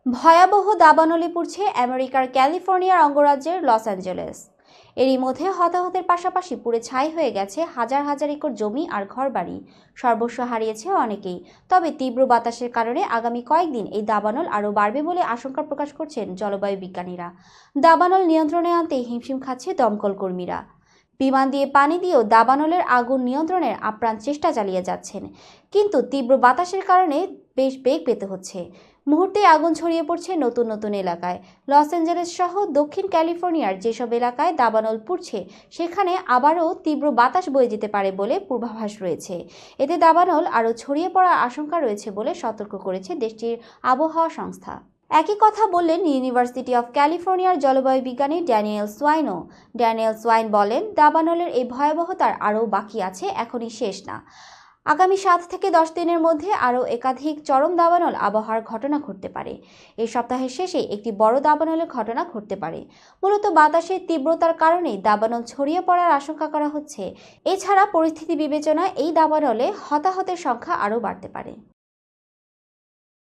ভয়াবহ দাবানলে পুড়ছে আমেরিকার ক্যালিফোর্নিয়ার অঙ্গরাজ্যের লস অ্যাঞ্জেলেস। এরই মধ্যে হতাহতের পাশাপাশি পুড়ে ছাই হয়ে গেছে হাজার হাজার একর জমি আর ঘরবাড়ি। সর্বস্ব হারিয়েছে অনেকেই। তবে তীব্র বাতাসের কারণে আগামী কয়েকদিন এই দাবানল আরও বাড়বে বলে আশঙ্কা প্রকাশ করছেন জলবায়ু বিজ্ঞানীরা। দাবানল নিয়ন্ত্রণে আনতে হিমশিম খাচ্ছে দমকল কর্মীরা। বিমান দিয়ে পানি দিয়েও দাবানলের আগুন নিয়ন্ত্রণের আপ্রাণ চেষ্টা চালিয়ে যাচ্ছেন, কিন্তু তীব্র বাতাসের কারণে বেশ বেগ পেতে হচ্ছে। মুহূর্তে আগুন ছড়িয়ে পড়ছে নতুন নতুন এলাকায়। লস অ্যাঞ্জেলেস সহ দক্ষিণ ক্যালিফোর্নিয়ার যেসব এলাকায় দাবানল পুড়ছে সেখানে আবারও তীব্র বাতাস বয়ে যেতে পারে বলে পূর্বাভাস রয়েছে। এতে দাবানল আরও ছড়িয়ে পড়ার আশঙ্কা রয়েছে বলে সতর্ক করেছে দেশটির আবহাওয়া সংস্থা। একই কথা বললেন ইউনিভার্সিটি অফ ক্যালিফোর্নিয়ার জলবায়ু বিজ্ঞানী ড্যানিয়েল সোয়াইনও। ড্যানিয়েল সোয়াইন বলেন, দাবানলের এই ভয়াবহতার আরও বাকি আছে, এখনই শেষ না। আগামী 7 থেকে 10 দিনের মধ্যে আরও একাধিক চরম দাবানল আবহাওয়ার ঘটনা ঘটতে পারে। এই সপ্তাহের শেষে একটি বড় দাবানলের ঘটনা ঘটতে পারে। মূলত বাতাসের তীব্রতার কারণেই দাবানল ছড়িয়ে পড়ার আশঙ্কা করা হচ্ছে। এছাড়া পরিস্থিতি বিবেচনায় এই দাবানলে হতাহতের সংখ্যা আরও বাড়তে পারে।